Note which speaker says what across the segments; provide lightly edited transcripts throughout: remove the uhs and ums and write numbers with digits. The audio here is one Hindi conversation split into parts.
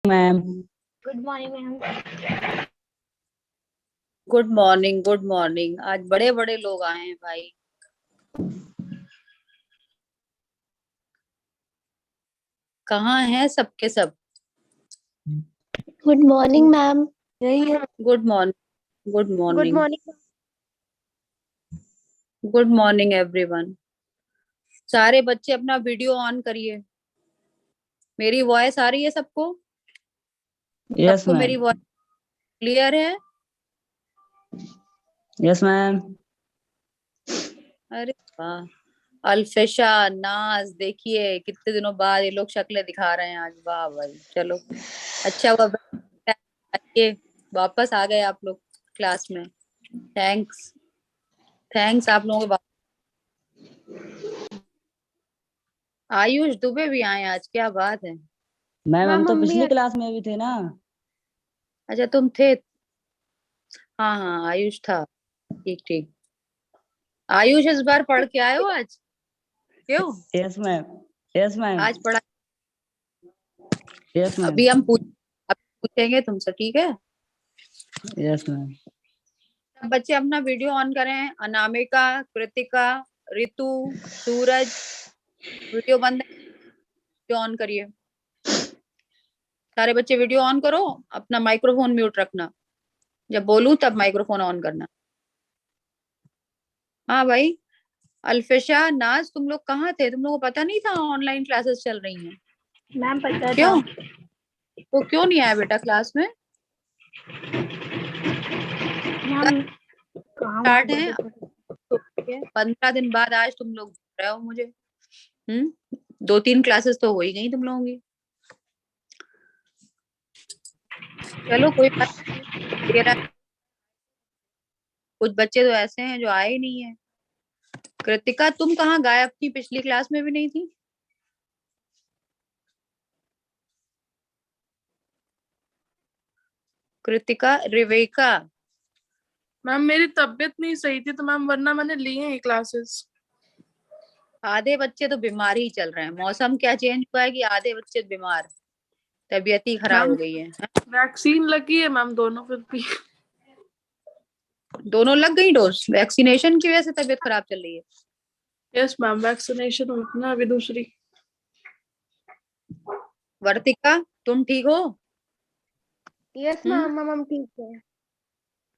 Speaker 1: Ma'am.
Speaker 2: Good morning ma'am.
Speaker 3: Good morning, good morning. आज बड़े बड़े लोग आए हैं भाई। कहाँ हैं सबके सब?
Speaker 2: Good morning ma'am. यही है।
Speaker 3: Good morning, good
Speaker 2: good
Speaker 3: morning,
Speaker 2: morning.
Speaker 3: Good morning everyone. सारे बच्चे अपना वीडियो ऑन करिए। मेरी वॉइस आ रही है सबको?
Speaker 1: यस
Speaker 3: सबको मेरी
Speaker 1: मैम।
Speaker 3: वॉइस क्लियर है?
Speaker 1: Yes ma'am.
Speaker 3: अरे वाह। अल्फिशा, नाज, देखिए कितने दिनों बाद ये लोग शक्लें दिखा रहे हैं आज। वाह भाई, चलो अच्छा हुआ। आइए, वापस आ गए आप लोग क्लास में। थैंक्स, थैंक्स आप लोगों के। आयुष दुबे भी आए आज, क्या बात है।
Speaker 1: मैम हम
Speaker 2: मैम
Speaker 1: तो
Speaker 2: मम्मी
Speaker 1: पिछली क्लास में भी थे ना।
Speaker 3: अच्छा तुम थे। हाँ हाँ, आयुष था। ठीक ठीक। आयुष इस बार पढ़ के आए हो आज? क्यों?
Speaker 1: Yes ma'am. Yes ma'am.
Speaker 3: आज पढ़ा?
Speaker 1: Yes ma'am.
Speaker 3: अभी अब पूछेंगे तुमसे, ठीक है?
Speaker 1: Yes ma'am.
Speaker 3: सब बच्चे अपना वीडियो ऑन करें। अनामिका, कृतिका, रितु, सूरज, वीडियो बंद है, वीडियो ऑन करिए। सारे बच्चे वीडियो ऑन करो। अपना माइक्रोफोन म्यूट रखना। जब बोलूं तब माइक्रोफोन ऑन करना। हाँ भाई। अल्फिशा, नाज, तुम लोग कहाँ थे? तुम लोगों को पता नहीं था ऑनलाइन क्लासेस चल रही हैं?
Speaker 2: मैम पता था।
Speaker 3: क्यों? तो क्यों नहीं आया बेटा क्लास में?
Speaker 2: मैम कहाँ
Speaker 3: स्टार्ट है। 15 दिन बाद आज तुम लोग बोल रहे हो मुझे। 2-3 क्लासेस तो हो ही गई तुम लोगों की। चलो कोई बात नहीं। तेरा कुछ बच्चे तो ऐसे हैं जो आए ही नहीं है। कृतिका, तुम कहाँ गायब थी? पिछली क्लास में भी नहीं थी। कृतिका, रिवेका।
Speaker 4: मैम मेरी तबीयत नहीं सही थी तो मैम, वरना मैंने लिए हैं क्लासेस।
Speaker 3: आधे बच्चे तो बीमार ही चल रहे हैं। मौसम क्या चेंज हुआ है कि आधे बच्चे बीमार, तबीयत ही खराब
Speaker 4: मैम
Speaker 3: हो गई है।
Speaker 4: वैक्सीन लगी है मैम, दोनों फिर भी।
Speaker 3: दोनों लग गई डोज? वैक्सीनेशन की वजह से तबीयत खराब चल रही है?
Speaker 4: यस मैम, वैक्सीनेशन हुई थी ना अभी दूसरी।
Speaker 3: वर्तिका, तुम ठीक हो?
Speaker 2: यस
Speaker 3: हम्म,
Speaker 2: मैम हम ठीक है।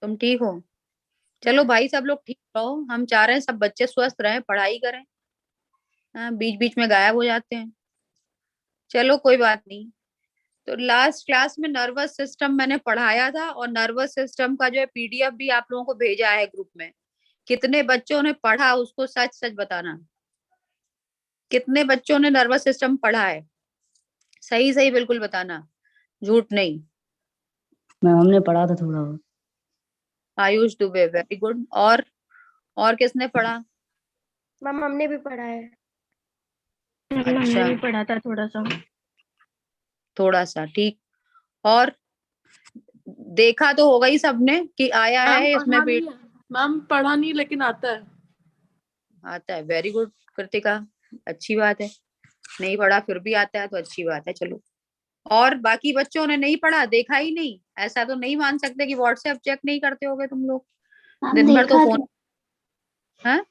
Speaker 3: तुम ठीक हो? चलो भाई, सब लोग ठीक रहो। हम चाह रहे हैं सब बच्चे स्वस्थ रहें, पढ़ाई करें। हाँ, बीच बीच में गायब हो जाते हैं। चलो कोई बात नहीं। तो लास्ट क्लास में नर्वस सिस्टम मैंने पढ़ाया था, और नर्वस सिस्टम का जो है पीडीएफ भी आप लोगों को भेजा है ग्रुप में। कितने बच्चों ने पढ़ा उसको सच सच बताना। कितने बच्चों ने नर्वस सिस्टम पढ़ा है? सही सही बिल्कुल बताना, झूठ नहीं।
Speaker 1: मैम हमने पढ़ा था थोड़ा बहुत।
Speaker 3: Ayush Dubey, very good. और किसने पढ़ा?
Speaker 2: मैम हमने भी पढ़ा है। मैम हमने
Speaker 3: अच्छा,
Speaker 2: भी पढ़ा था थोड़ा सा।
Speaker 3: थोड़ा सा, ठीक। और देखा तो होगा ही सबने कि आया
Speaker 4: मैम
Speaker 3: है इसमें
Speaker 4: पढ़ा नहीं है। मैम पढ़ा नहीं लेकिन आता है।
Speaker 3: आता है, वेरी गुड कृतिका, अच्छी बात है। नहीं पढ़ा फिर भी आता है तो अच्छी बात है। चलो, और बाकी बच्चों ने नहीं पढ़ा, देखा ही नहीं? ऐसा तो नहीं मान सकते कि व्हाट्सएप चेक नहीं करते होगे तुम लोग।
Speaker 2: हम
Speaker 3: दिन भर तो
Speaker 2: देखा
Speaker 3: फोन।
Speaker 2: था।
Speaker 3: है?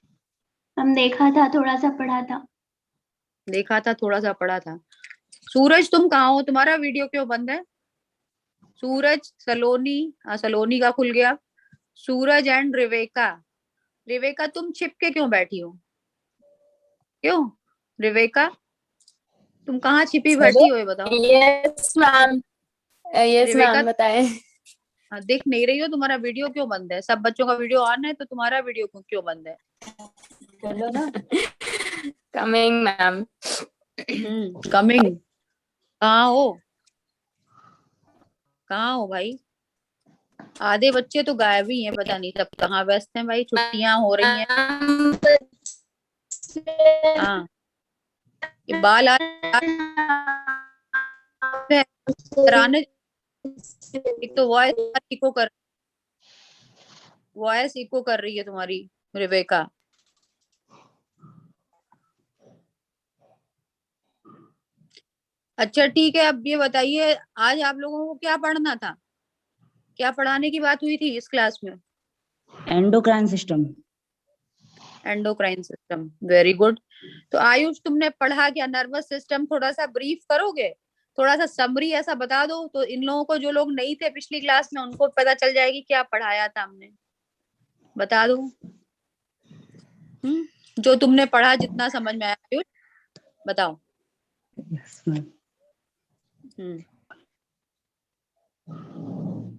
Speaker 2: हम देखा था, थोड़ा सा पढ़ा था।
Speaker 3: देखा था, थोड़ा सा पढ़ा था। सूरज, तुम कहाँ हो? तुम्हारा वीडियो क्यों बंद है? सूरज, सलोनी, सलोनी का खुल गया। सूरज एंड रिवेका। रिवेका, तुम छिप के क्यों बैठी हो? क्यों रिवेका, तुम कहाँ छिपी
Speaker 5: हेलो।
Speaker 3: बैठी हो, ये बताओ।
Speaker 5: Yes ma'am. यस
Speaker 3: रिवेका,
Speaker 5: मैम बताएं।
Speaker 3: दिख नहीं रही हो? तुम्हारा वीडियो क्यों बंद है? सब बच्चों का वीडियो ऑन है तो तुम्हारा वीडियो क्यों बंद है? बोलो ना।
Speaker 5: Coming ma'am.
Speaker 3: कमिंग। कहाँ हो? कहाँ हो भाई? आधे बच्चे तो गायब ही हैं, पता नहीं सब कहाँ व्यस्त हैं भाई, छुट्टियां हो रही हैं। हाँ, ये बाल आ कराने। एक तो वॉइस इको कर रही है तुम्हारी, रिवेका। अच्छा ठीक है, अब ये बताइए आज आप लोगों को क्या पढ़ना था, क्या पढ़ाने की बात हुई थी इस क्लास में?
Speaker 1: Endocrine system.
Speaker 3: Endocrine system, very good. तो आयुष तुमने पढ़ा क्या? नर्वस सिस्टम थोड़ा सा ब्रीफ करोगे, थोड़ा सा समरी ऐसा बता दो तो इन लोगों को, जो लोग नहीं थे पिछली क्लास में, उनको पता चल जाएगी क्या पढ़ाया था हमने। बता दो। जो तुमने पढ़ा, जितना समझ में आया आयुष, बताओ।
Speaker 1: Yes ma'am.
Speaker 3: हम्म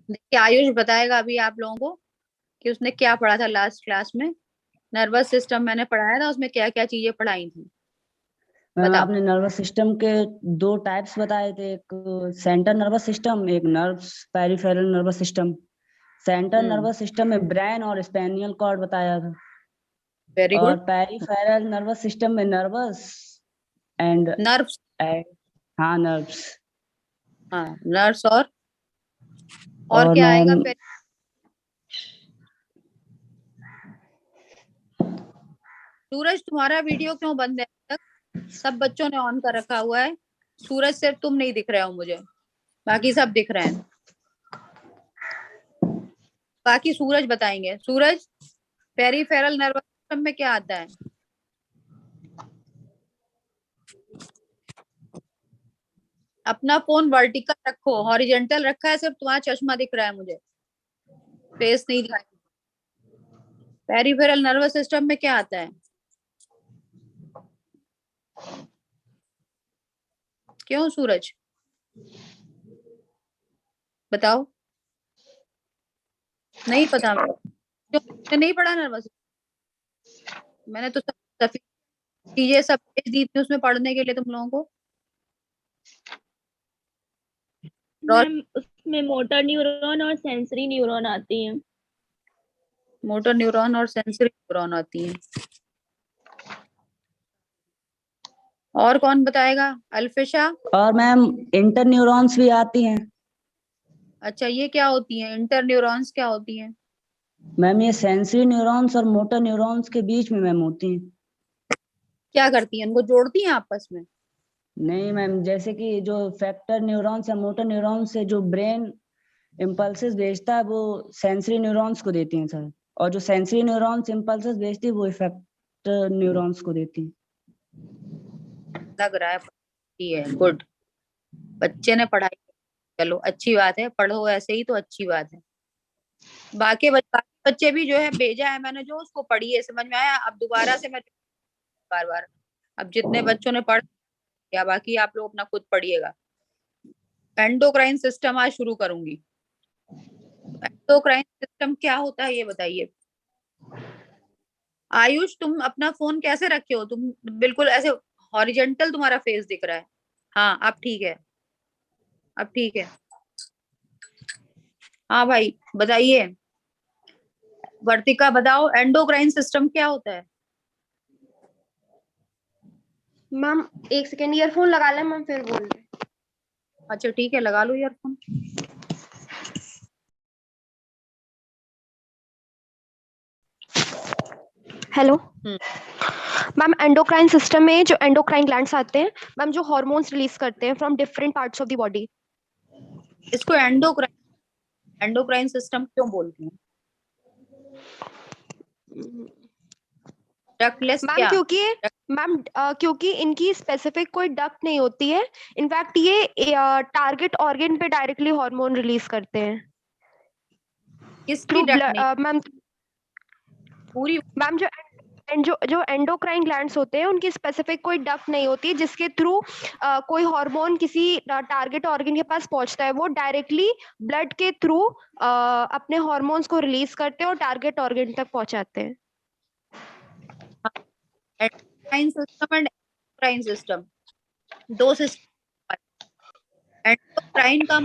Speaker 3: देखिए आयुष बताएगा अभी आप लोगों को कि उसने क्या पढ़ा था लास्ट क्लास में। नर्वस सिस्टम मैंने पढ़ाया था, उसमें क्या क्या चीजें पढ़ाई थी,
Speaker 1: मैम
Speaker 3: बताओ।
Speaker 1: आपने नर्वस सिस्टम के दो टाइप्स बताए थे, एक सेंट्रल नर्वस सिस्टम, एक nerves peripheral nervous system. Central
Speaker 3: hmm
Speaker 1: nervous system में ब्रेन और स्पेनियल कॉर्ड बताया था,
Speaker 3: वेरी
Speaker 1: और
Speaker 3: गुड।
Speaker 1: पेरिफेरल नर्वस सिस्टम में नर्वस एंड
Speaker 3: नर्व्स,
Speaker 1: हाँ नर्व्स।
Speaker 3: हाँ नर्व्स, और
Speaker 1: और
Speaker 3: क्या आएगा
Speaker 1: मैम
Speaker 3: फिर? सूरज तुम्हारा वीडियो क्यों बंद है अभी तक? सब बच्चों ने ऑन कर रखा हुआ है, सूरज सिर्फ तुम नहीं दिख रहे हो मुझे, बाकी सब दिख रहे हैं। बाकी सूरज बताएंगे। सूरज, पेरिफेरल नर्वस सिस्टम में क्या आता है? अपना फोन वर्टिकल रखो, हॉरिजेंटल रखा है सिर्फ, तुम्हारा चश्मा दिख रहा है मुझे, फेस नहीं दिखाई। पेरिफेरल नर्वस सिस्टम में क्या आता है? क्यों सूरज, बताओ। नहीं पता, क्यों? तुमने नहीं पढ़ा नर्वस? मैंने तो सब सफी चीजें सब भेज दी थी उसमें पढ़ने के लिए तुम लोगों को।
Speaker 6: मैम उसमें मोटर न्यूरॉन और सेंसरी न्यूरॉन आती हैं।
Speaker 3: मोटर न्यूरॉन और सेंसरी न्यूरॉन आती है। और कौन बताएगा? अल्फिशा।
Speaker 1: और मैम इंटर न्यूरॉन्स भी आती हैं।
Speaker 3: अच्छा ये क्या होती है? इंटर न्यूरॉन्स क्या होती हैं?
Speaker 1: मैम ये सेंसरी न्यूरॉन्स और मोटर न्यूरॉन्स के बीच में मैम होती हैं।
Speaker 3: क्या करती हैं? उनको जोड़ती हैं आपस में?
Speaker 1: नहीं मैम, जैसे कि जो फैक्टर न्यूरॉन्स या मोटर न्यूरॉन्स से जो ब्रेन इम्पल्सेस भेजता है, वो सेंसरी न्यूरॉन्स को देती हैं सर, और जो सेंसरी न्यूरॉन्स इम्पल्सेस भेजती है वो इफेक्टर न्यूरॉन्स को देती हैं।
Speaker 3: लग रहा है पढ़ती है, गुड। बच्चे ने पढ़ाई, चलो अच्छी बात है, पढ़ो ऐसे ही तो अच्छी बात है। बाकी बच्चे भी जो है भेजा है मैंने, जो उसको पढ़िए, समझ में आया? अब दोबारा से मैं बार बार, अब जितने बच्चों ने पढ़ या बाकी आप लोग अपना खुद पढ़िएगा। एंडोक्राइन सिस्टम आज शुरू करूंगी। एंडोक्राइन सिस्टम क्या होता है ये बताइए। आयुष तुम अपना फोन कैसे रखे हो? तुम बिल्कुल ऐसे हॉरिजेंटल तुम्हारा फेस दिख रहा है। हाँ अब ठीक है, अब ठीक है। हाँ भाई बताइए, वर्तिका बताओ एंडोक्राइन सिस्टम क्या होता है?
Speaker 2: मैम एक सेकेंड ईयरफोन लगा ले मैम, फिर बोल रहे।
Speaker 3: अच्छा ठीक है, लगा लो ईयरफोन।
Speaker 2: हेलो
Speaker 3: हम्म
Speaker 2: मैम, एंडोक्राइन सिस्टम में जो एंडोक्राइन ग्लैंड्स आते हैं मैम, जो हार्मोन्स रिलीज करते हैं from different parts of the body.
Speaker 3: इसको एंडोक्राइन सिस्टम क्यों बोलते हैं? डक्टलेस
Speaker 2: मैम
Speaker 3: क्या?
Speaker 2: क्योंकि क्योंकि इनकी स्पेसिफिक कोई डक्ट नहीं होती है। इनफैक्ट ये टारगेट ऑर्गन पे डायरेक्टली हार्मोन रिलीज करते हैं
Speaker 3: किसकी
Speaker 2: थ्रू
Speaker 3: डक्ट नहीं?
Speaker 2: ब्लड। मैम
Speaker 3: पूरी?
Speaker 2: मैम जो एंडोक्राइन ग्लैंड्स होते हैं उनकी स्पेसिफिक कोई डक्ट नहीं होती है जिसके थ्रू कोई हार्मोन किसी टारगेट ऑर्गन के पास पहुंचता है। वो डायरेक्टली ब्लड के थ्रू अपने हार्मोन्स को रिलीज करते हैं और टारगेट ऑर्गन तक पहुंचाते हैं।
Speaker 3: Endocrine system and endocrine system, दो सिस्टम। एंडोक्राइन का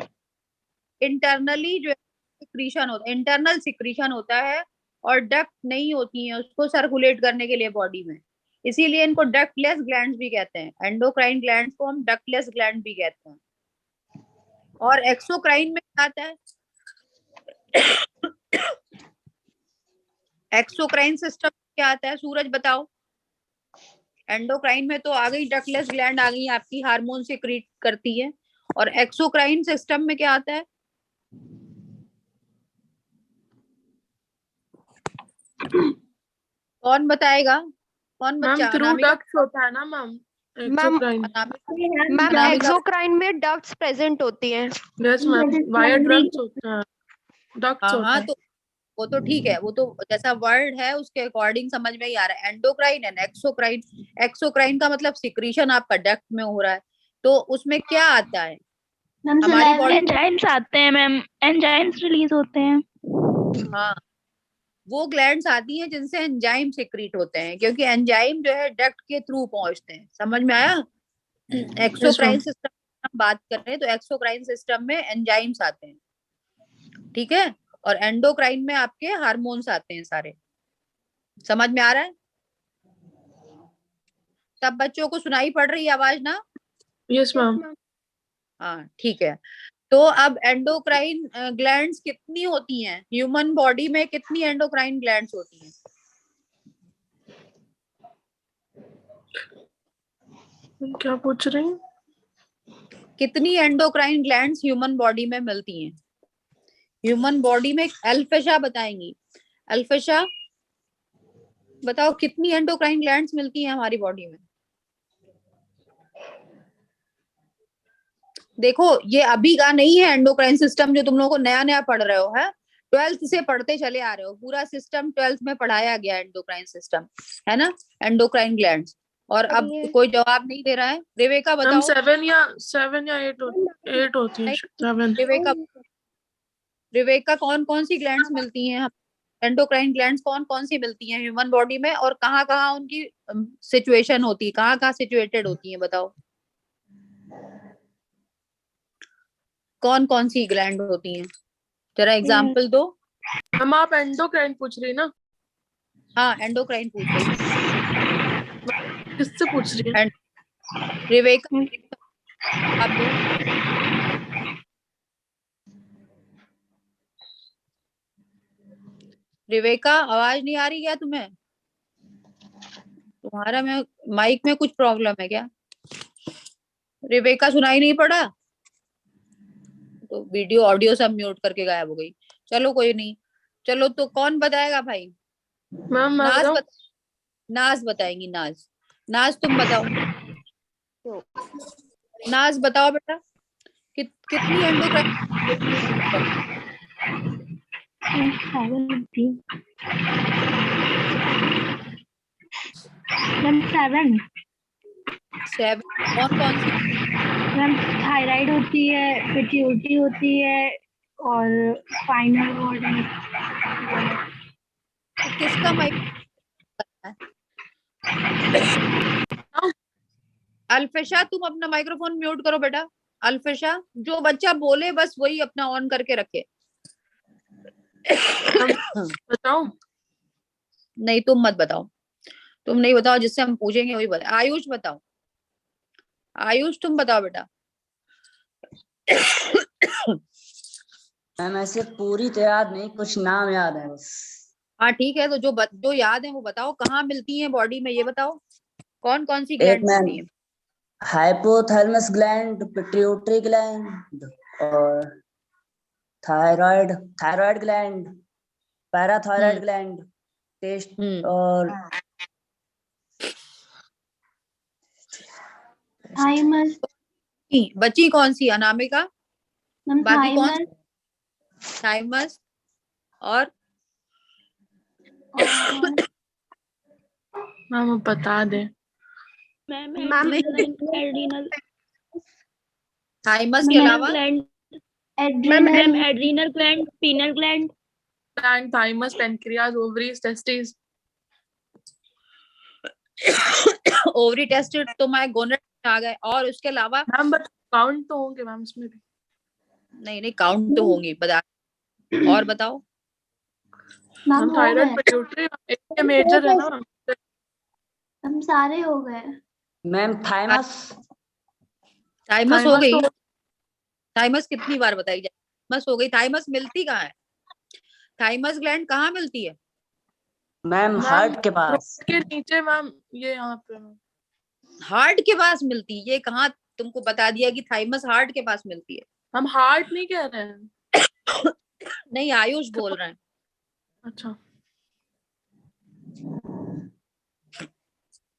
Speaker 3: इंटरनली जो सिक्रीशन होता है, इंटरनल सिक्रीशन होता है, और डक्ट नहीं होती है उसको सर्कुलेट करने के लिए बॉडी में, इसीलिए इनको डक्टलेस ग्लैंड्स भी कहते हैं। एंडोक्राइन ग्लैंड्स को हम डक्टलेस ग्लैंड भी कहते हैं। और एक्सोक्राइन में क्या आता है? एक्सोक्राइन सिस्टम क्या आता है? सूरज बताओ। एंडोक्राइन में तो आ गई, डक्टलेस ग्लैंड आ गई आपकी, हार्मोन सिक्रीट करती है। और एक्सोक्राइन सिस्टम में क्या आता है? कौन बताएगा? कौन
Speaker 4: मैम
Speaker 3: बच्चा?
Speaker 4: थ्रू
Speaker 3: अनामिका।
Speaker 4: डक्ट्स होता है ना ma'am,
Speaker 2: ma'am
Speaker 4: exocrine.
Speaker 2: Ma'am
Speaker 3: Anamika.
Speaker 2: Exocrine में डक्ट्स प्रेजेंट होती हैं।
Speaker 4: यस मैम, वायर डक्ट्स होता है, डक्ट्स
Speaker 3: हाँ
Speaker 4: होता
Speaker 3: हाँ,
Speaker 4: है।
Speaker 3: तो वो तो ठीक है, वो तो जैसा वर्ड है उसके अकॉर्डिंग समझ में ही आ रहा है। Endocrine and exocrine. एक्सोक्राइन का मतलब सिक्रीशन आपका डक्ट में हो रहा है, तो उसमें क्या आता है?
Speaker 6: मैम
Speaker 3: हमारी बॉडी,
Speaker 6: एंजाइम्स आते हैं मैम, एंजाइम्स रिलीज होते हैं।
Speaker 3: हाँ, वो ग्लैंड्स आती हैं जिनसे एंजाइम सिक्रीट होते हैं, क्योंकि एंजाइम जो है डक्ट के थ्रू पहुंचते हैं। समझ में आया? एक्सोक्राइन सिस्टम हम बात कर रहे हैं, तो एक्सोक्राइन सिस्टम में एंजाइम्स आते हैं, ठीक है। और एंडोक्राइन में आपके हार्मोन्स आते हैं सारे। समझ में आ रहा है? सब बच्चों को सुनाई पड़ रही है आवाज ना?
Speaker 4: Yes ma'am.
Speaker 3: हाँ ठीक है। तो अब एंडोक्राइन ग्लैंड्स कितनी होती हैं ह्यूमन बॉडी में? कितनी एंडोक्राइन ग्लैंड्स होती हैं?
Speaker 4: क्या पूछ रही हैं?
Speaker 3: कितनी एंडोक्राइन ग्लैंड्स ह्यूमन बॉडी में मिलती हैं? ह्यूमन बॉडी में अल्फेशा बताएंगी। अल्फेशा बताओ, कितनी एंडोक्राइन ग्लैंड्स मिलती हैं हमारी बॉडी में? देखो, ये अभी का नहीं है एंडोक्राइन सिस्टम जो तुम लोगों को नया नया पढ़ रहे हो, है 12th से पढ़ते चले आ रहे हो। पूरा सिस्टम 12th में पढ़ाया गया एंडोक्राइन सिस्टम, है ना, एंडोक्राइन ग्लैंड्स। और अब कोई जवाब नहीं दे रहा है। रेवेका
Speaker 4: मैम
Speaker 3: बताओ।
Speaker 4: 7 या 8 होती है, 7।
Speaker 3: रेवेका, रेवेका कौन कौन सी ग्लैंड्स मिलती हैं? एंडोक्राइन ग्लैंड्स कौन कौन सी मिलती हैं ह्यूमन बॉडी में, और कहाँ कहाँ उनकी सिचुएशन होती है, कहाँ कहाँ सिचुएटेड होती है? बताओ कौन कौन सी ग्लैंड होती हैं, जरा एग्जांपल दो।
Speaker 4: मैम आप एंडोक्राइन पूछ रही ना?
Speaker 3: हाँ, एंडोक्राइन पूछ रही हूँ।
Speaker 4: किससे पूछ रही है?
Speaker 3: रेवेका आप दो। रेवेका आवाज नहीं आ रही क्या तुम्हें? तुम्हारा में माइक में कुछ प्रॉब्लम है क्या? रेवेका सुनाई नहीं पड़ा? तो वीडियो ऑडियो सब म्यूट करके गायब हो गई। चलो कोई नहीं। चलो तो कौन बताएगा भाई?
Speaker 4: मैम मैं
Speaker 3: नाज
Speaker 4: बताऊं?
Speaker 3: नाज बताएंगी। नाज, नाज तुम बताओ। नाज बताओ बेटा, कितनी एंडोक्राइन?
Speaker 6: मैम 7।
Speaker 3: 7? कौन कौन सी?
Speaker 6: मैम थायराइड होती है, पिट्यूटरी होती है, और स्पाइनल कॉर्ड।
Speaker 3: तो किसका माइक? अल्फिशा तुम अपना माइक्रोफोन म्यूट करो बेटा। अल्फिशा, जो बच्चा बोले बस वही अपना ऑन करके रखे।
Speaker 4: बताऊं?
Speaker 3: नहीं तुम मत बताओ, तुम नहीं बताओ, जिससे हम पूछेंगे वही बताओ। आयुष बताओ। आयुष तुम बताओ बेटा।
Speaker 1: मैम ऐसे पूरी तो याद नहीं, कुछ नाम याद है बस।
Speaker 3: हाँ ठीक है, तो जो याद है वो बताओ। कहाँ मिलती है बॉडी में ये बताओ, कौन कौन सी
Speaker 1: एक
Speaker 3: ग्लैंड्स
Speaker 1: मैम
Speaker 3: होती है?
Speaker 1: हाइपोथैलेमस ग्लैंड, पिट्यूटरी ग्लैंड, और thyroid thyroid gland, parathyroid gland, test, और
Speaker 6: थाइमस।
Speaker 3: बची कौन सी? अनामिका,
Speaker 6: मैम
Speaker 3: बाकी कौन?
Speaker 6: थाइमस।
Speaker 3: थाइमस और
Speaker 4: मैम बता दे।
Speaker 6: मैम
Speaker 3: नहीं,
Speaker 6: एड्रीनल।
Speaker 3: थाइमस के अलावा
Speaker 6: gland. Ma'am adrenal gland, pineal gland.
Speaker 4: Gland, thymus, pancreas, ovaries, testis.
Speaker 3: Ovary test तो मैं गोनेट आ गए, और उसके अलावा?
Speaker 4: मैम बट काउंट तो होंगे मैम इसमें भी।
Speaker 3: नहीं नहीं, काउंट तो होंगी, बता। और बताओ।
Speaker 4: मैम थायराइड, पिट्यूटरी, एक मेजर है ना।
Speaker 6: हम सारे हो गए।
Speaker 1: Ma'am thymus.
Speaker 3: थाइमस हो
Speaker 4: थाइमस
Speaker 3: गई।
Speaker 4: तो
Speaker 3: थाइमस कितनी बार बताई जाए? थाइमस हो गई। थाइमस मिलती कहाँ है? थाइमस ग्लैंड कहाँ मिलती है?
Speaker 1: मैम
Speaker 4: मैम
Speaker 1: हार्ट के पास।
Speaker 4: थ्रोट के नीचे मैम, ये यहाँ पे मैम।
Speaker 3: हार्ट के पास मिलती है, ये कहाँ तुमको बता दिया कि थाइमस हार्ट के पास मिलती है?
Speaker 4: हम हार्ट नहीं कह रहे हैं।
Speaker 3: नहीं, आयुष बोल रहे हैं।
Speaker 4: अच्छा,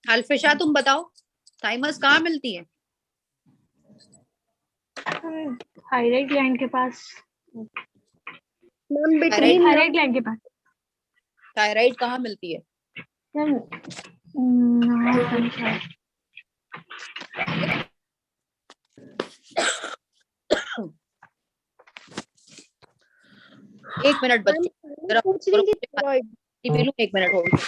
Speaker 3: अल्फिशा तुम बताओ, थाइमस कहाँ मिलती है?
Speaker 6: थायराइड ग्लैंड के पास।
Speaker 2: Ma'am
Speaker 3: thyroid
Speaker 2: between
Speaker 6: thyroid gland के पास।
Speaker 3: थायराइड कहाँ मिलती है?
Speaker 6: मैम
Speaker 3: एक मिनट बच्चे, जरा
Speaker 2: पूछ रही थी thyroid।
Speaker 3: पी लूं, एक मिनट होल्ड।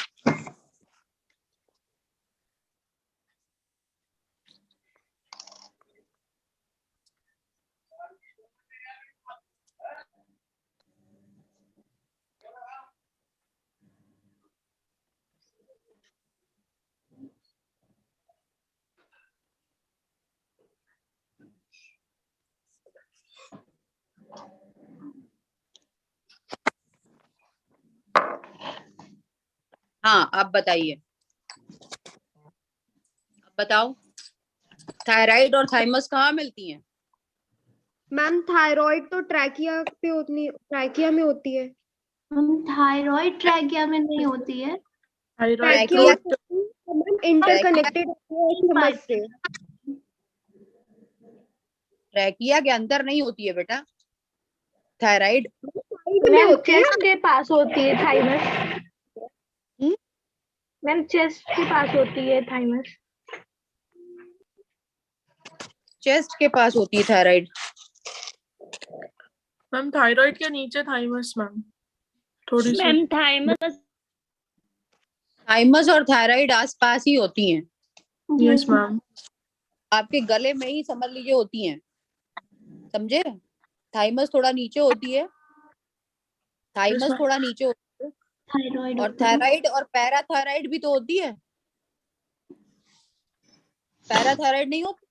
Speaker 3: हाँ, आप बताइए, अब बताओ थायराइड और थाइमस कहाँ मिलती हैं?
Speaker 2: मैम थायराइड तो ट्रैकिया में होती है।
Speaker 6: थायराइड ट्रैकिया में नहीं होती है।
Speaker 4: Thyroid
Speaker 3: trachea
Speaker 4: throat.
Speaker 2: Interconnected stomach से।
Speaker 3: ट्रैकिया के अंदर नहीं होती है बेटा थायराइड।
Speaker 2: साइड में
Speaker 6: मैम
Speaker 2: होती है।
Speaker 6: चेस्ट के पास होती है थाइमस।
Speaker 3: हम्म?
Speaker 6: मैम चेस्ट के पास होती है थाइमस।
Speaker 3: चेस्ट के पास होती है थायराइड।
Speaker 4: मैम थायराइड के नीचे थाइमस मैम, थोड़ी सी।
Speaker 6: Ma'am thymus.
Speaker 3: थाइमस और थायराइड आसपास ही होती हैं,
Speaker 4: यस मैम।
Speaker 3: आपके गले में ही समझ लीजिए होती हैं, समझे? थाइमस थोड़ा नीचे होती है, थाइमस थोड़ा नीचे होती है,
Speaker 6: थायराइड
Speaker 3: और थायराइड और पैराथायराइड भी तो होती है। पैराथायराइड नहीं होती?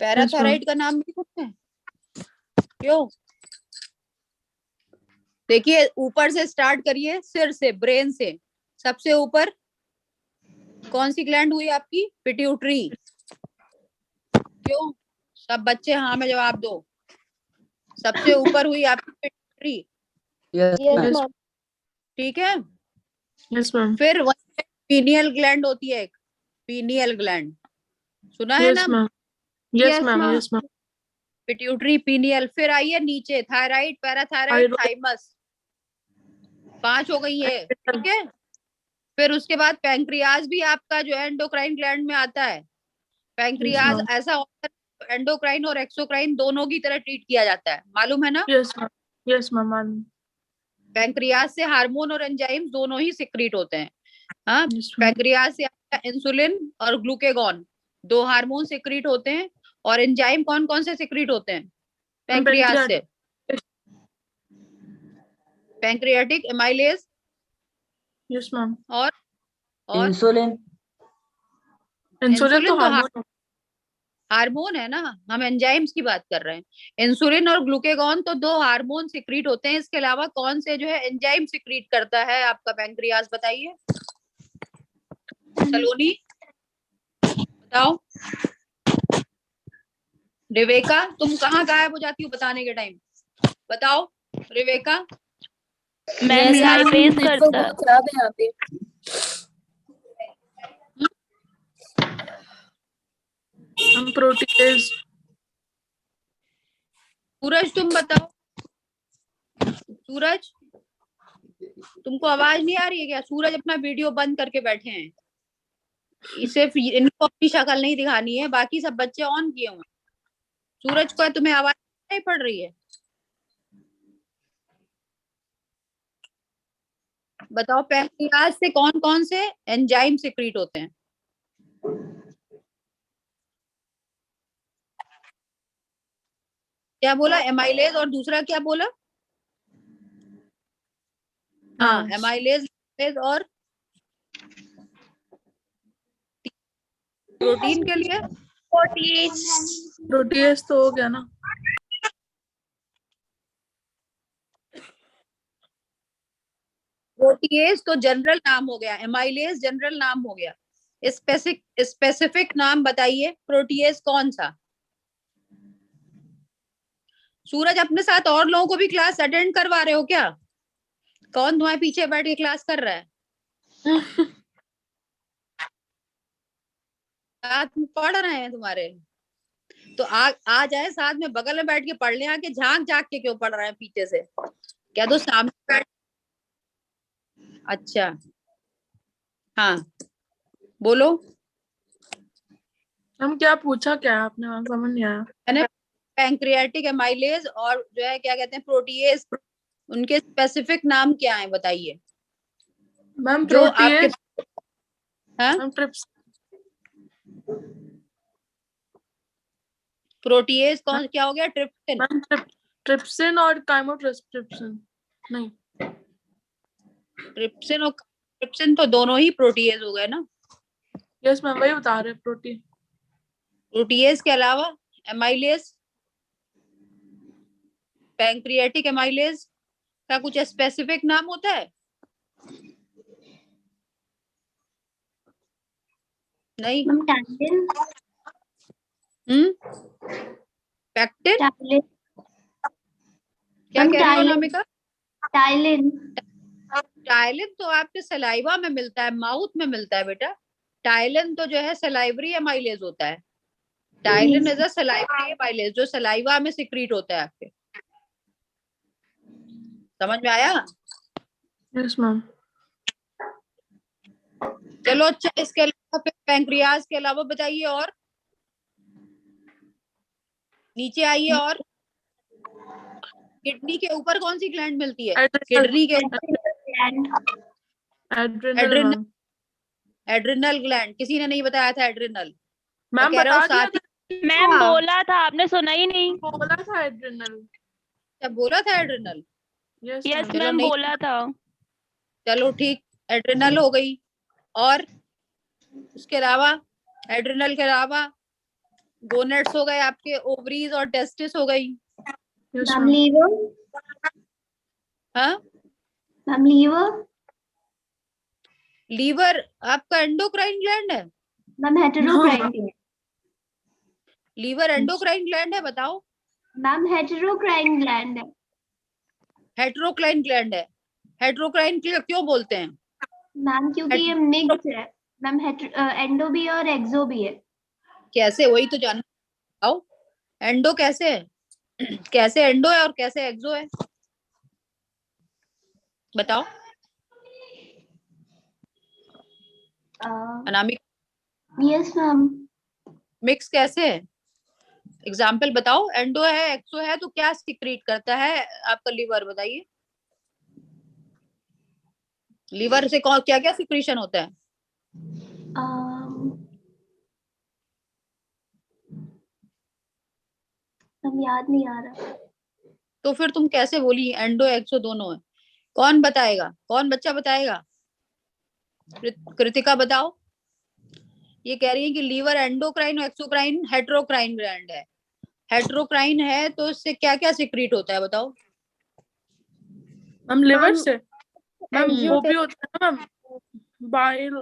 Speaker 3: पैराथायराइड का नाम नहीं सुनते हैं? क्यों? देखिए, ऊपर से स्टार्ट करिए, सिर से, ब्रेन से। सबसे ऊपर कौन सी ग्लैंड हुई आपकी? पिट्यूटरी। क्यों? सब बच्चे हाँ में जवाब दो। सबसे ऊपर हुई आपकी pituitary,
Speaker 1: yes
Speaker 2: yes
Speaker 1: ma'am.
Speaker 2: Ma'am.
Speaker 3: ठीक है?
Speaker 4: Yes ma'am.
Speaker 3: फिर पीनियल ग्लैंड होती है एक, पीनियल ग्लैंड, सुना है
Speaker 4: यस
Speaker 3: ना?
Speaker 4: Ma'am. Yes
Speaker 2: Yes,
Speaker 4: ma'am.
Speaker 2: ma'am.
Speaker 4: Yes ma'am.
Speaker 3: Pituitary, pineal, फिर आइए नीचे थायराइड, पैराथायराइड, थाइमस, 5 हो गई है, ठीक है? फिर उसके बाद पैंक्रियाज भी आपका जो है एंडोक्राइन ग्लैंड में आता है। पैंक्रियाज ऐसा होता है, एंडोक्राइन और एक्सोक्राइन दोनों की तरह ट्रीट किया जाता है, मालूम है ना?
Speaker 4: Yes ma'am. यस मैम मालूम।
Speaker 3: पैंक्रियाज से हार्मोन और एंजाइम्स दोनों ही सिक्रीट होते हैं। हाँ,
Speaker 4: यस मैम।
Speaker 3: पैंक्रियाज से आपका इंसुलिन और ग्लूकेगॉन, 2 हार्मोन सिक्रीट होते हैं। और एंजाइम कौन कौन से सिक्रीट होते हैं पैंक्रियाज से? Pancreatic, amylase
Speaker 4: yes ma'am.
Speaker 3: और
Speaker 1: इंसुलिन।
Speaker 4: इंसुलिन तो
Speaker 3: तो
Speaker 4: हार्मोन।
Speaker 3: हार्मोन है ना, हम एंजाइम्स की बात कर रहे हैं। इंसुलिन और ग्लूकेगॉन तो 2 हार्मोन सिक्रीट होते हैं, इसके अलावा कौन से जो है एंजाइम सिक्रीट करता है आपका पैंक्रियाज, बताइए सलोनी, बताओ। रिवेका, तुम कहाँ गायब हो जाती हो बताने के टाइम? बताओ रिवेका।
Speaker 5: मैम यहाँ फेस करता। खराब है यहाँ पे।
Speaker 4: हम प्रोटीज।
Speaker 3: सूरज तुम बताओ। सूरज, तुमको आवाज नहीं आ रही है क्या? सूरज अपना वीडियो बंद करके बैठे हैं, सिर्फ इनको अपनी शक्ल नहीं दिखानी है, बाकी सब बच्चे ऑन किए हुए। सूरज को तुम्हें आवाज नहीं पड़ रही है? बताओ पैंक्रियाज से कौन कौन से एंजाइम सिक्रीट होते हैं? क्या बोला? एमाइलेज और दूसरा क्या बोला? हाँ, एमाइलेज और प्रोटीन के लिए
Speaker 4: प्रोटीज तो हो गया ना।
Speaker 3: प्रोटीएज तो जनरल नाम हो गया, एमाइलेज जनरल नाम हो गया। स्पेसिफिक नाम बताइए, प्रोटीएज कौन सा? सूरज, अपने साथ और लोगों को भी क्लास अटेंड करवा रहे हो क्या? कौन तुम्हारे पीछे बैठ के क्लास कर रहा है? साथ में पढ़ रहे हैं तुम्हारे? तो आ जाए साथ में, बगल में बैठ के पढ़ ले, आके झांक झांक के क्यों पढ़ रहे हैं पीछे से? क्या तो सामने बैठ। अच्छा, हाँ बोलो।
Speaker 4: हम क्या पूछा, क्या है आपने? मैम समझ नहीं आया।
Speaker 3: मैंने पैंक्रियाटिक एमाइलेज और जो है क्या कहते हैं प्रोटीएज, उनके स्पेसिफिक नाम क्या है बताइए?
Speaker 4: मैम
Speaker 3: जो आपके
Speaker 4: प्रोटीएज,
Speaker 3: हाँ
Speaker 4: मैम
Speaker 3: प्रोटीएज कौन, क्या हो गया? ट्रिप्सिन।
Speaker 4: मैम ट्रिप्सिन और काइमोट्रिप्सिन नहीं।
Speaker 3: ट्रिप्सिन तो दोनों ही प्रोटीएज हो गए ना।
Speaker 4: यस मैम, वही बता रहे प्रोटीन।
Speaker 3: प्रोटीएज के अलावा एमाइलेज, पैंक्रियाटिक एमाइलेज का कुछ स्पेसिफिक नाम होता है? नहीं।
Speaker 6: Ma'am ptyalin.
Speaker 3: पैक्टिन?
Speaker 6: टाइलिन।
Speaker 3: क्या
Speaker 6: मैम
Speaker 3: कह रही हो
Speaker 6: टाइलिन।
Speaker 3: अनामिका?
Speaker 6: टाइलिन।
Speaker 3: टाइलिन तो आपके सलाइवा में मिलता है, माउथ में मिलता है बेटा। टाइलिन तो जो है सलाइवरी एमाइलेज होता है। Ptyalin is a salivary amylase, जो सलाइवा में सिक्रीट होता है आपके। समझ में आया?
Speaker 4: Yes ma'am.
Speaker 3: चलो अच्छा, इसके अलावा फिर पैंक्रियाज के अलावा बताइए और नीचे आइए। और किडनी के ऊपर कौन सी ग्लैंड मिलती है? किडनी के
Speaker 4: एड्रिनल मैम।
Speaker 3: Adrenal gland. किसी ने नहीं बताया था एड्रिनल?
Speaker 4: मैम
Speaker 3: कह रहे हो
Speaker 4: बता दिया
Speaker 3: साथ ही।
Speaker 5: मैम बोला था, आपने सुना ही नहीं।
Speaker 4: बोला था एड्रिनल।
Speaker 3: क्या बोला था? एड्रिनल।
Speaker 4: यस
Speaker 5: यस
Speaker 3: चलो
Speaker 5: मैम
Speaker 3: नहीं,
Speaker 5: बोला था।
Speaker 3: चलो ठीक, एड्रिनल हो गई। और उसके अलावा, एड्रिनल के अलावा गोनेट्स हो गए आपके, ओवरीज और टेस्टिस हो गई।
Speaker 4: Yes
Speaker 6: ma'am
Speaker 4: ma'am.
Speaker 6: लीवर।
Speaker 3: हाँ,
Speaker 6: मैम लीवर।
Speaker 3: लीवर आपका एंडोक्राइन ग्लैंड है?
Speaker 6: मैम हेटेरोक्राइन।
Speaker 3: लीवर एंडोक्राइन ग्लैंड है? बताओ।
Speaker 6: मैम हेटेरोक्राइन ग्लैंड है।
Speaker 3: हेट्रोक्राइन ग्लैंड है। हेट्रोक्राइन क्यों बोलते हैं?
Speaker 6: मैम क्योंकि ये मिक्स है। मैम एंडो भी और एक्सो भी है।
Speaker 3: कैसे, वही तो जानना। बताओ एंडो कैसे है, कैसे एंडो है और कैसे एक्सो है, बताओ अनामिका।
Speaker 6: Yes ma'am.
Speaker 3: मिक्स कैसे है? एग्जाम्पल बताओ। एंडो है, एक्सो है, तो क्या सिक्रीट करता है आपका लीवर? बताइए, लीवर से कौन क्या क्या सिक्रीशन होता है?
Speaker 6: मैम याद नहीं आ रहा।
Speaker 3: तो फिर तुम कैसे बोली एंडो एक्सो दोनों है? कौन बताएगा? कौन बच्चा बताएगा? कृतिका बताओ। ये कह रही है कि लीवर एंडोक्राइन और एक्सोक्राइन हेट्रोक्राइन ग्लैंड है। हेट्रोक्राइन है तो इससे क्या क्या सिक्रीट होता है बताओ?
Speaker 4: मैम लिवर से मैम
Speaker 3: हम्म।
Speaker 4: वो भी होता है मैम, बाइल।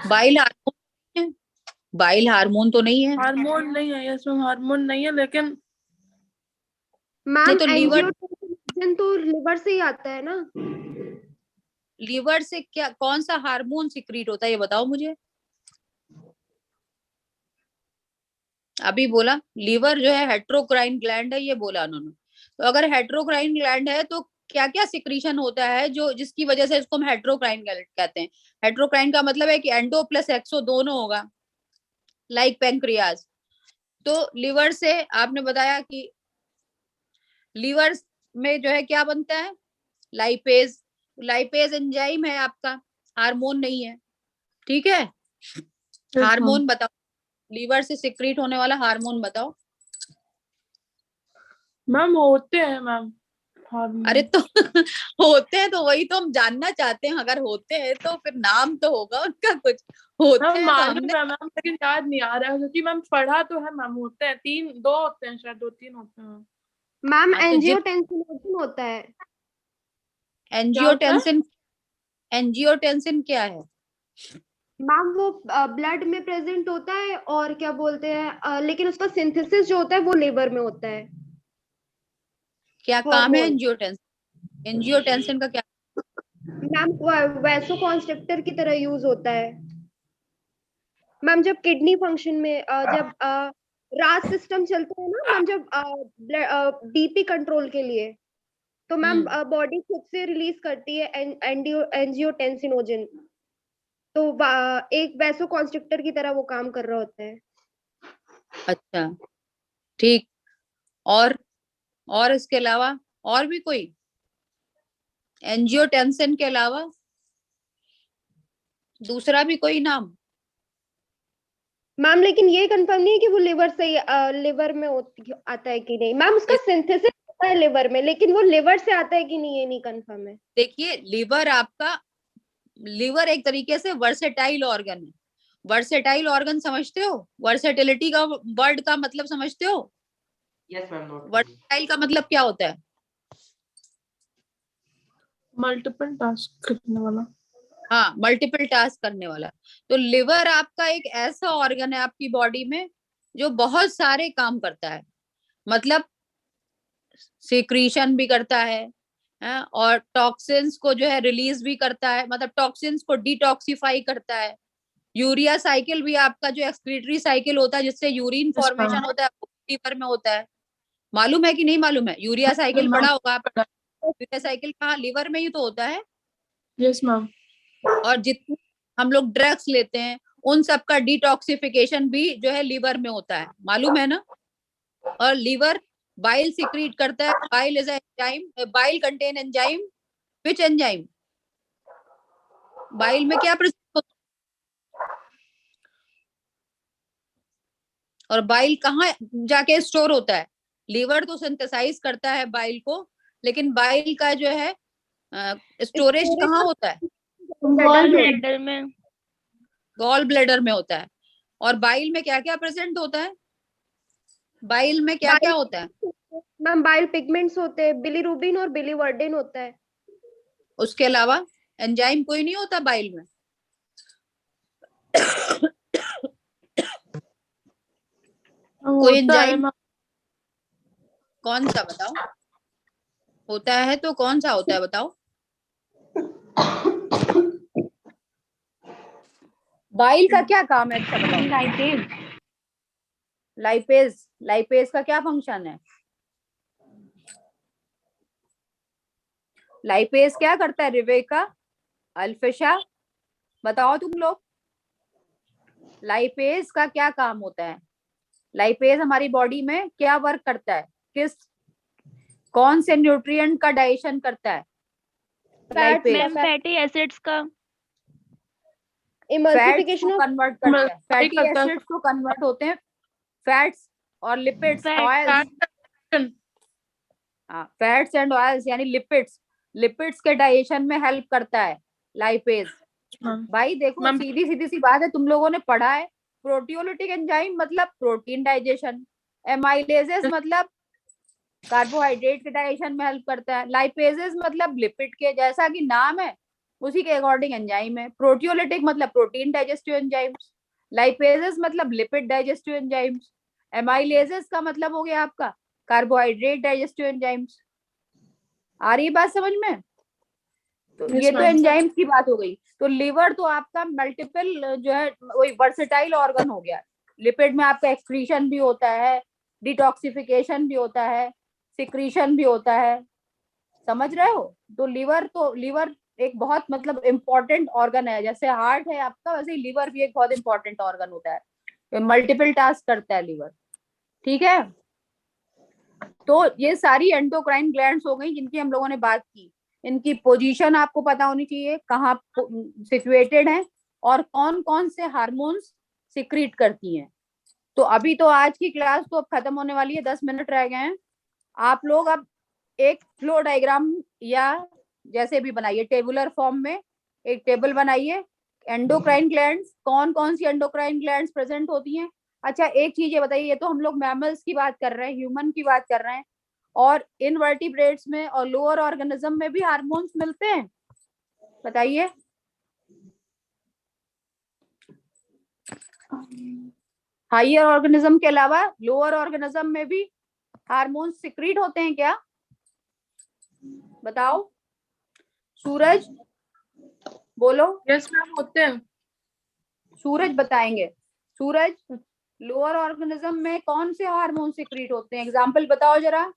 Speaker 3: बाइल हार्मोन है? बाइल हार्मोन तो नहीं है।
Speaker 4: हार्मोन नहीं है। यस मैम, हार्मोन नहीं है, लेकिन
Speaker 3: नहीं
Speaker 2: मैम
Speaker 3: तो लीवर,
Speaker 2: एंजियोटेंसिन तो लिवर से ही आता है ना।
Speaker 3: लीवर से क्या कौन सा हार्मोन सिक्रीट होता है ये बताओ मुझे। अभी बोला लीवर जो है हेट्रोक्राइन ग्लैंड है, ये बोला उन्होंने। तो अगर हेट्रोक्राइन ग्लैंड है तो क्या क्या सिक्रीशन होता है जो जिसकी वजह से इसको हम हेट्रोक्राइन ग्लैंड कहते हैं? हेट्रोक्राइन का मतलब है कि एंडो प्लस एक्सो दोनों होगा, लाइक पैंक्रियाज। तो लिवर से आपने बताया कि लीवर में जो है क्या बनता है? लाइपेज। लाइपेज एंजाइम है आपका, हार्मोन नहीं है। ठीक है, हार्मोन बताओ, लीवर से सिक्रीट होने वाला हार्मोन बताओ।
Speaker 4: मैम होते हैं मैम
Speaker 3: अरे
Speaker 4: हार्मोन।
Speaker 3: तो होते हैं तो वही तो हम जानना चाहते हैं। अगर होते हैं तो फिर नाम तो होगा उनका कुछ। होते
Speaker 4: मैम
Speaker 3: हैं तो
Speaker 4: मालूम
Speaker 3: हमने,
Speaker 4: है मैम, लेकिन याद नहीं आ रहा है क्योंकि मैम पढ़ा तो है मैम। होते हैं तीन, दो होते हैं शायद, दो तीन होते हैं मैम।
Speaker 2: मैम
Speaker 3: हाँ तो जिन
Speaker 2: एंजियोटेंसिन होता है।
Speaker 4: क्या होता है?
Speaker 3: एंजियोटेंसिन, एंजियोटेंसिन क्या है?
Speaker 2: मैम वो ब्लड में प्रेजेंट होता है और क्या बोलते हैं लेकिन उसका सिंथेसिस जो होता है वो लिवर में होता है।
Speaker 3: क्या काम है
Speaker 2: हार्मोन
Speaker 3: एंजियोटेंसिन? एंजियोटेंसिन का क्या?
Speaker 2: मैम वैसोकॉन्स्ट्रिक्टर की तरह यूज होता है मैम, जब किडनी फंक्शन में जब रास सिस्टम चलता है ना मैम, जब बीपी कंट्रोल के लिए, तो मैम बॉडी खुद से रिलीज करती है एंजियोटेंसिनोजन, तो एक वैसोकॉन्स्ट्रिक्टर की तरह वो काम कर रहा होता है।
Speaker 3: अच्छा ठीक। और इसके अलावा और भी कोई एंजियोटेंसिन के अलावा दूसरा भी कोई नाम?
Speaker 2: मैम लेकिन ये कंफर्म नहीं है कि वो लिवर से लिवर में आता है कि नहीं मैम, उसका सिंथेसिस होता है लिवर में, लेकिन वो लिवर से आता है कि नहीं ये नहीं कंफर्म है।
Speaker 3: देखिए लिवर एक तरीके से वर्सेटाइल ऑर्गन है। वर्सेटाइल ऑर्गन समझते हो? वर्सेटिलिटी का वर्ड का मतलब समझते हो?
Speaker 7: Yes ma'am.
Speaker 3: वर्सेटाइल का मतलब क्या होता है?
Speaker 4: मल्टीपल टास्क करने वाला।
Speaker 3: हाँ, मल्टीपल टास्क करने वाला। तो लिवर आपका एक ऐसा ऑर्गन है आपकी बॉडी में जो बहुत सारे काम करता है, मतलब सिक्रीशन भी करता है और टॉक्सिन्स को जो है रिलीज भी करता है, मतलब टॉक्सिन्स को डिटॉक्सिफाई करता है। यूरिया साइकिल भी आपका जो एक्सक्रीटरी साइकिल होता है जिससे यूरिन फॉर्मेशन होता है वो लीवर में होता है। मालूम है कि नहीं मालूम है? यूरिया साइकिल पढ़ा होगा आपने। यूरिया साइकिल कहाँ? लीवर में ही तो होता है।
Speaker 4: Yes ma'am.
Speaker 3: और जितने हम लोग ड्रग्स लेते हैं उन सब का डिटॉक्सिफिकेशन भी जो है लीवर में होता है, मालूम है ना? और लीवर बाइल सिक्रीट करता है। Bile is enzyme. Bile contain enzyme. Which enzyme? Bile में क्या प्रेजेंट होता है? और बाइल कहाँ जाके स्टोर होता है? लीवर तो सिंथेसाइज करता है बाइल को, लेकिन बाइल का जो है स्टोरेज कहाँ होता है?
Speaker 5: गॉल ब्लैडर में।
Speaker 3: गॉल ब्लैडर में होता है। और बाइल में क्या क्या प्रेजेंट होता है? बाइल में क्या क्या होता है?
Speaker 2: मैम बाइल पिगमेंट्स होते हैं, बिलीरुबिन और बिलीवर्डिन होता है।
Speaker 3: उसके अलावा एंजाइम कोई नहीं होता बाइल में? कोई एंजाइम कौन सा बताओ? होता है तो कौन सा होता है बताओ? बाइल का क्या काम है अच्छा बताओ?
Speaker 6: लाइपेज।
Speaker 3: लाइपेज। लाइपेज का क्या फंक्शन है? लाइपेज क्या करता है? रिवेका, अल्फिशा, बताओ तुम लोग। लाइपेज का क्या काम होता है? लाइपेज हमारी बॉडी में क्या वर्क करता है? कौन से न्यूट्रिएंट का डाइजेशन करता है?
Speaker 5: मैम फैटी एसिड्स का।
Speaker 2: इमल्सिफिकेशन
Speaker 3: को कन्वर्ट करता है। फैटी एसिड्स को कन्वर्ट होते हैं फैट्स और lipids, oils. Fats and oils यानी लिपिड्स। लिपिड्स के डाइजेशन में हेल्प करता है लाइपेज। भाई देखो सीधी सीधी सी बात है, तुम लोगों ने पढ़ा है प्रोटियोलिटिक एंजाइम मतलब प्रोटीन डाइजेशन, एमाइलेजेस मतलब कार्बोहाइड्रेट के डाइजेशन में हेल्प करता है, लाइपेजेस मतलब लिपिड के, जैसा कि नाम है उसी के अकॉर्डिंग एंजाइम है। प्रोटियोलिटिक मतलब प्रोटीन डाइजेस्टिव एंजाइम्स, लाइपेजेस मतलब लिपिड डाइजेस्टिव एंजाइम्स, एमाइलेजेस का मतलब हो गया आपका कार्बोहाइड्रेट डाइजेस्टिव एंजाइम्स। आ रही बात समझ में? तो ये तो एंजाइम्स की बात हो गई। तो लिवर तो आपका मल्टीपल जो है वही वर्सेटाइल ऑर्गन हो गया। लिपिड में आपका एक्सक्रीशन भी होता है, डिटॉक्सिफिकेशन भी होता है, सिक्रीशन भी होता है, समझ रहे हो? तो लिवर एक बहुत मतलब इम्पोर्टेंट ऑर्गन है। जैसे हार्ट है आपका, वैसे ही लिवर भी एक बहुत इंपॉर्टेंट ऑर्गन होता है, मल्टीपल टास्क करता है लिवर। ठीक है, तो ये सारी एंडोक्राइन ग्लैंड्स हो गई जिनकी हम लोगों ने बात की। इनकी पोजीशन आपको पता होनी चाहिए, कहाँ सिचुएटेड है और कौन कौन से हार्मोन्स सिक्रीट करती हैं। तो अभी तो आज की क्लास तो अब खत्म होने वाली है, 10 मिनट रह गए हैं। आप लोग अब एक फ्लो डायग्राम या जैसे भी बनाइए, टेबुलर फॉर्म में एक टेबल बनाइए। एंडोक्राइन ग्लैंड्स, कौन कौन सी एंडोक्राइन ग्लैंड्स प्रेजेंट होती हैं। अच्छा एक चीज ये बताइए, ये तो हम लोग मैमल्स की बात कर रहे हैं, ह्यूमन की बात कर रहे हैं, और इनवर्टिब्रेट्स में और लोअर ऑर्गेनिज्म में भी हार्मोन्स मिलते हैं? बताइए। हायर ऑर्गेनिज्म के अलावा लोअर ऑर्गेनिज्म में भी हार्मोन सिक्रीट होते हैं क्या? बताओ सूरज, बोलो।
Speaker 4: यस मैम होते हैं।
Speaker 3: सूरज बताएंगे। सूरज, लोअर ऑर्गेनिज्म में कौन से हार्मोन सिक्रीट होते हैं? एग्जाम्पल बताओ जरा,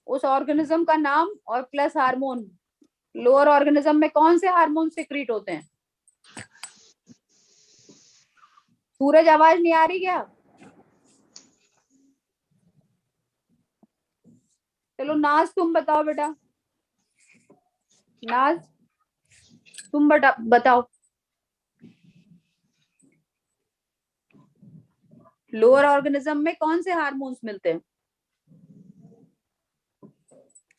Speaker 3: उस ऑर्गेनिज्म का नाम और प्लस हार्मोन। लोअर ऑर्गेनिज्म में कौन से हार्मोन सिक्रीट होते हैं? सूरज, आवाज नहीं आ रही क्या? चलो नाज, तुम बताओ बेटा। नाज, तुम बताओ। लोअर ऑर्गेनिज्म में कौन से हार्मोन्स मिलते हैं?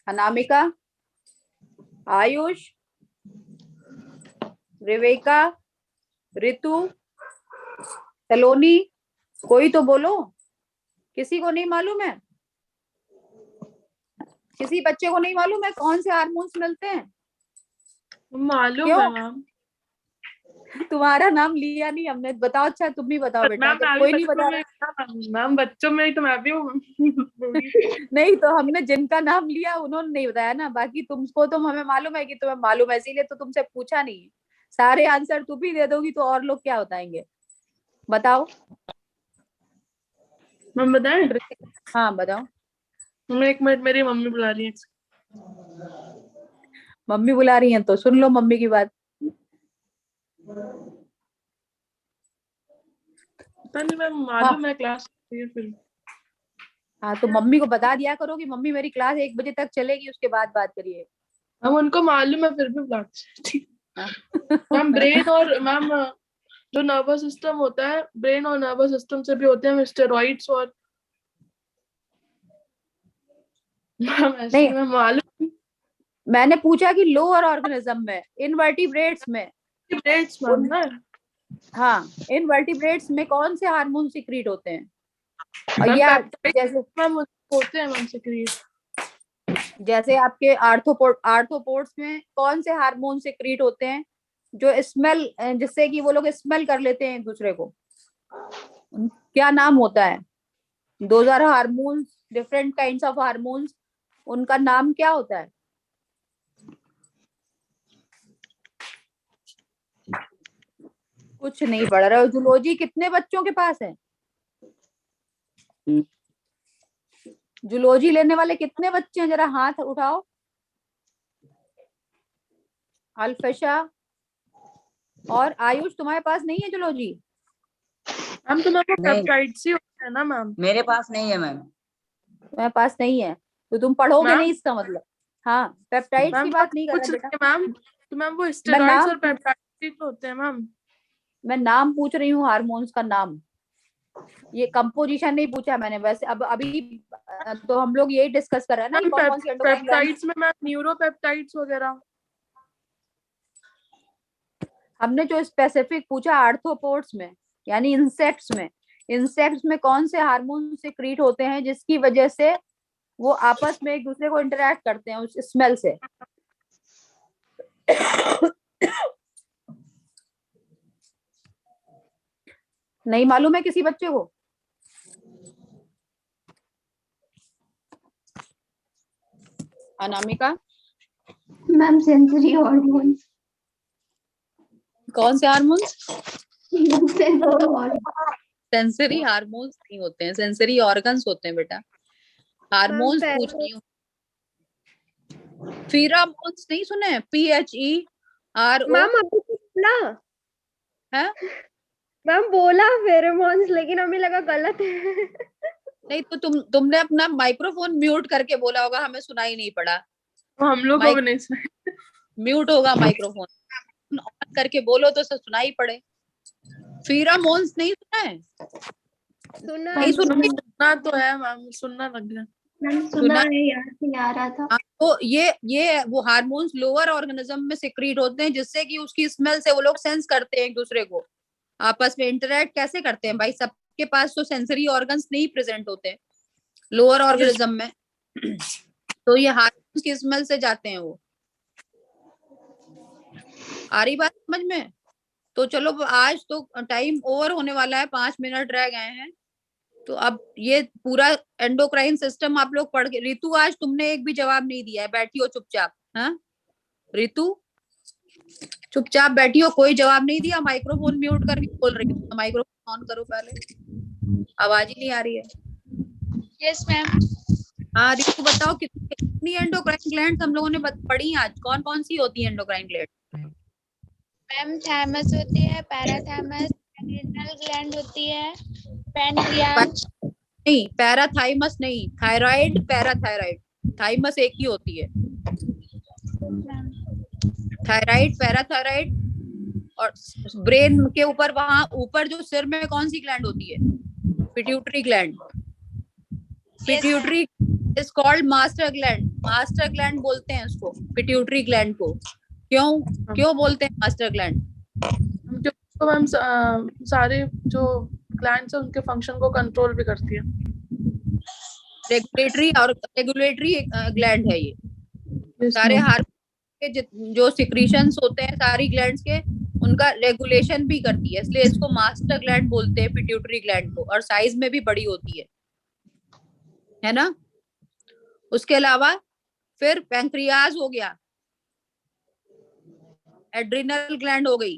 Speaker 3: अनामिका, आयुष, रेवेका, ऋतु, सलोनी, कोई तो बोलो। किसी को नहीं मालूम है? किसी बच्चे को नहीं मालूम है कौन से हार्मोन्स मिलते हैं?
Speaker 4: मालूम
Speaker 3: क्यों?
Speaker 4: है मैम।
Speaker 3: तुम्हारा नाम लिया नहीं हमने। बताओ। अच्छा तुम भी बताओ बेटा,
Speaker 4: मैम
Speaker 3: जब कोई नहीं बता रहा।
Speaker 4: मैम बच्चों में ही तो मैं भी हूँ।
Speaker 3: नहीं तो हमने जिनका नाम लिया उन्होंने नहीं बताया ना। बाकी तुमको तो हमें मालूम है कि तुम्हें मालूम है, इसीलिए तो तुमसे पूछा नहीं है। सारे आंसर तुम ही दे दोगी तो और लोग क्या बताएंगे? बताओ।
Speaker 4: मैम बताएं?
Speaker 3: हाँ बताओ।
Speaker 4: मैं 1 मिनट, मेरी मम्मी बुला रही है।
Speaker 3: मम्मी बुला रही हैं तो सुन लो मम्मी की बात।
Speaker 4: पता नहीं मैम, मालूम है क्लास फिर।
Speaker 3: हाँ तो मम्मी को बता दिया करो कि मम्मी मेरी क्लास 1 बजे तक चलेगी, उसके बाद बात करिए।
Speaker 4: मैम उनको मालूम है फिर भी बुलाते हैं। मैम ब्रेन और मैम जो नर्वस सिस्टम होता है, ब्रेन और नर्वस सिस्टम से भी होते हैं स्टेरॉइड्स और मैम ऐसे
Speaker 3: नहीं,
Speaker 4: ही मैम मालूम।
Speaker 3: मैंने पूछा कि लोअर ऑर्गेनिज्म में, इनवर्टिब्रेट्स में
Speaker 4: ब्रेड्स मैम ना।
Speaker 3: हाँ इनवर्टिब्रेट्स में कौन से हार्मोन सिक्रीट होते हैं? और
Speaker 4: मैम
Speaker 3: या
Speaker 4: पेप्टाइड
Speaker 3: जैसे
Speaker 4: मैम होते हैं मैम सिक्रीट।
Speaker 3: जैसे आपके आर्थ्रोपोड्स में कौन से हार्मोन सिक्रीट होते हैं जो स्मेल, जिससे कि वो लोग स्मेल कर लेते हैं एक दूसरे को? क्या नाम होता है? Those are hormones, different kinds of hormones. उनका नाम क्या होता है? कुछ नहीं पढ़ रहे हो। जूलॉजी कितने बच्चों के पास है? जूलॉजी लेने वाले कितने बच्चे हैं? जरा हाथ उठाओ। अल्फशा और आयुष, तुम्हारे पास नहीं है जूलॉजी?
Speaker 4: मैम तो मैम वो
Speaker 1: नहीं।
Speaker 4: पेप्टाइड्स ही होते हैं ना मैम।
Speaker 1: मेरे पास नहीं है मैम।
Speaker 3: तुम्हारे पास नहीं है तो तुम पढ़ोगे
Speaker 4: मैम
Speaker 3: नहीं, इसका मतलब। हाँ पेप्टाइड्स की
Speaker 4: मैम
Speaker 3: बात नहीं कर रहा
Speaker 4: पूछ रही
Speaker 3: बेटा।
Speaker 4: है मैम, तो मैम वो
Speaker 3: मैं
Speaker 4: स्टेरॉइड्स
Speaker 3: नाम
Speaker 4: और पेप्टाइड्स ही तो होते हैं मैम।
Speaker 3: मैं नाम पूछ रही हूँ, हार्मोन्स का नाम। ये कंपोजिशन नहीं पूछा मैंने। वैसे अब अभी तो हम लोग यही डिस्कस कर रहे हैं ना कि
Speaker 4: मैम
Speaker 3: कौन कौन सी एंडोक्राइन ग्लैंड।
Speaker 4: पेप्टाइड्स में मैम न्यूरोपेप्टाइड्स वगैरह।
Speaker 3: हमने जो स्पेसिफिक पूछा आर्थ्रोपोड्स में, यानी इंसेक्ट्स में कौन से हार्मोन सिक्रीट होते हैं जिसकी वजह से वो आपस में एक दूसरे को इंटरेक्ट करते हैं उस स्मेल से? नहीं मालूम है किसी बच्चे को? Anamika,
Speaker 6: ma'am sensory hormones.
Speaker 3: कौन से hormones?
Speaker 6: Sensory hormone.
Speaker 3: Sensory hormones नहीं होते हैं, सेंसरी ऑर्गन्स होते हैं बेटा। हार्मोन्स पूछ रही हूँ। फेरोमोन्स नहीं सुने? PHERO।
Speaker 2: मैम अभी तो बोला
Speaker 3: है?
Speaker 2: मैम, बोला फेरोमोन्स, लेकिन हमें लगा गलत है।
Speaker 3: नहीं तो तुमने अपना माइक्रोफोन म्यूट करके बोला होगा, हमें सुनाई नहीं पड़ा।
Speaker 4: हम लोग को भी नहीं सुना।
Speaker 3: म्यूट होगा माइक्रोफोन, ऑन करके बोलो तो सुनाई पड़े। फेरोमोन्स नहीं सुना है?
Speaker 2: सुना
Speaker 3: नहीं
Speaker 4: सुनना तो है मैम, सुनना लग गया।
Speaker 6: मैम सुना
Speaker 3: सुना
Speaker 6: है, याद नहीं आ रहा था।
Speaker 3: तो ये वो हार्मोन्स लोअर ऑर्गेनिज्म में सिक्रीट होते हैं जिससे कि उसकी स्मेल से वो लोग सेंस करते हैं एक दूसरे को, आपस में इंटरेक्ट कैसे करते हैं भाई? सबके पास तो सेंसरी ऑर्गन्स नहीं प्रेजेंट होते लोअर ऑर्गेनिज्म में। तो ये हार्मोन्स की स्मेल से जाते हैं वो। आ रही बात समझ में? तो चलो आज तो टाइम ओवर होने वाला है, 5 मिनट रह गए हैं। तो अब ये पूरा एंडोक्राइन सिस्टम आप लोग पढ़ के, रितु आज तुमने एक भी जवाब नहीं दिया है, बैठी हो चुपचाप। हाँ रितु चुपचाप बैठी हो, कोई जवाब नहीं दिया, माइक्रोफोन म्यूट करके बोल रही हो। माइक्रोफोन ऑन करो पहले, आवाज ही नहीं आ रही है।
Speaker 7: Yes ma'am.
Speaker 3: हाँ रितु बताओ कितनी एंडोक्राइन ग्लैंड्स हम लोगों ने पढ़ी आज, कौन कौन सी होती है एंडोक्राइन ग्लैंड?
Speaker 7: मैम थाइमस होती है, पैराथाइमस, एड्रिनल ग्लैंड होती है, पैनक्रियास।
Speaker 3: नहीं पैराथाइमस नहीं, थायराइड पैराथायराइड, थाइमस एक ही होती है। थायराइड पैराथायराइड, और ब्रेन के ऊपर वहां ऊपर जो सिर में कौन सी ग्लैंड होती है? Pituitary gland. Pituitary is called master gland, master gland बोलते हैं उसको, पिट्यूटरी ग्लैंड को। क्यों बोलते हैं मास्टर ग्लैंड?
Speaker 4: तो मैम सारे जो ग्लैंड्स है उनके फंक्शन को कंट्रोल भी करती है।
Speaker 3: रेगुलेटरी ग्लैंड है ये। सारे हार्मोन के जो सिक्रीशंस होते हैं सारी ग्लैंड्स के, उनका रेगुलेशन भी करती है, इसलिए इसको मास्टर ग्लैंड बोलते हैं, पिट्यूटरी ग्लैंड को। और साइज में भी बड़ी होती है ना। उसके अलावा फिर पैंक्रियाज हो गया, एड्रिनल ग्लैंड हो गई,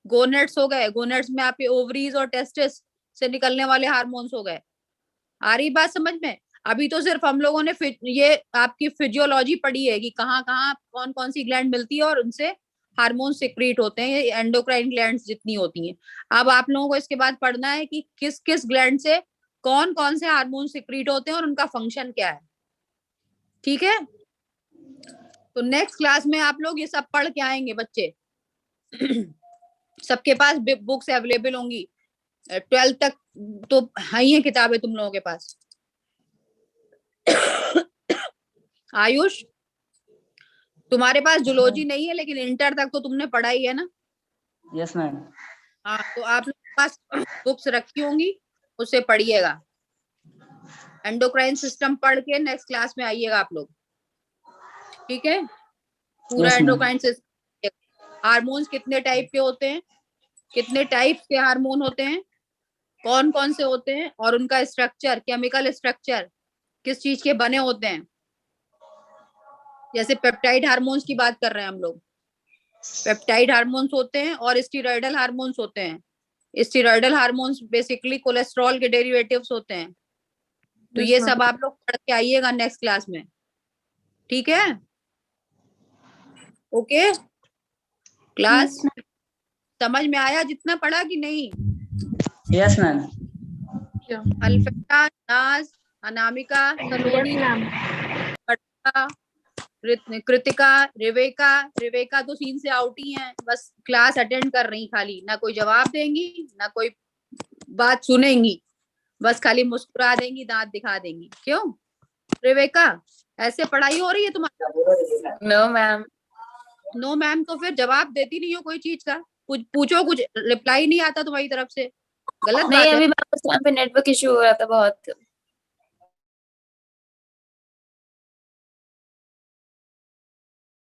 Speaker 3: गोनेट्स हो गए, गोनेट्स में आपके ओवरीज और टेस्टिस से निकलने वाले हार्मोन्स हो गए। आ रही बात समझ में? अभी तो सिर्फ हम लोगों ने ये आपकी फिजियोलॉजी पढ़ी है कि कहाँ कहाँ कौन कौन सी ग्लैंड मिलती है और उनसे हार्मोन सिक्रीट होते हैं, ये एंडोक्राइन ग्लैंड्स जितनी होती हैं। अब आप लोगों को इसके बाद पढ़ना है कि किस किस ग्लैंड से कौन कौन से हार्मोन सिक्रीट होते हैं और उनका फंक्शन क्या है। ठीक है, तो नेक्स्ट क्लास में आप लोग ये सब पढ़ के आएंगे बच्चे। सबके पास बुक्स अवेलेबल होंगी, 12th तक तो है ही है किताबें तुम लोगों के पास। आयुष तुम्हारे पास जूलॉजी नहीं है, लेकिन इंटर तक तो तुमने पढ़ा ही है ना?
Speaker 1: Yes ma'am.
Speaker 3: हाँ, तो आप लोगों के पास बुक्स रखी होंगी, उससे पढ़िएगा। एंडोक्राइन सिस्टम पढ़ के नेक्स्ट क्लास में आइएगा आप लोग, ठीक है? पूरा एंडोक्राइन सिस्टम, हार्मोन्स कितने टाइप के होते हैं, कितने टाइप के हार्मोन होते हैं, कौन कौन से होते हैं, और उनका स्ट्रक्चर, केमिकल स्ट्रक्चर किस चीज के बने होते हैं। जैसे पेप्टाइड हार्मोन्स की बात कर रहे हैं हम लोग, पेप्टाइड हार्मोन्स होते हैं और स्टीरॉयडल हार्मोन्स होते हैं। स्टीरॉयडल हार्मोन्स बेसिकली कोलेस्ट्रॉल के डेरिवेटिव्स होते हैं। तो ये सब आप लोग पढ़ के आइएगा नेक्स्ट क्लास में, ठीक है? ओके, क्लास समझ में आया जितना पढ़ा कि नहीं?
Speaker 1: Yes ma'am.
Speaker 3: अल्फा, नाज, अनामिका, सलोनी, कृतिका, रेवेका तो सीन से आउट ही हैं, बस क्लास अटेंड कर रही, खाली ना कोई जवाब देंगी ना कोई बात सुनेंगी, बस खाली मुस्कुरा देंगी, दांत दिखा देंगी। क्यों रेवेका, ऐसे पढ़ाई हो रही है तुम्हारी?
Speaker 5: No ma'am.
Speaker 3: नो मैम, तो फिर जवाब देती नहीं हो कोई चीज का, कुछ पूछो, कुछ रिप्लाई नहीं आता तुम्हारी तरफ से, गलत बात है।
Speaker 5: नहीं, अभी मैम उस टाइम पे नेटवर्क इशू हो रहा था बहुत।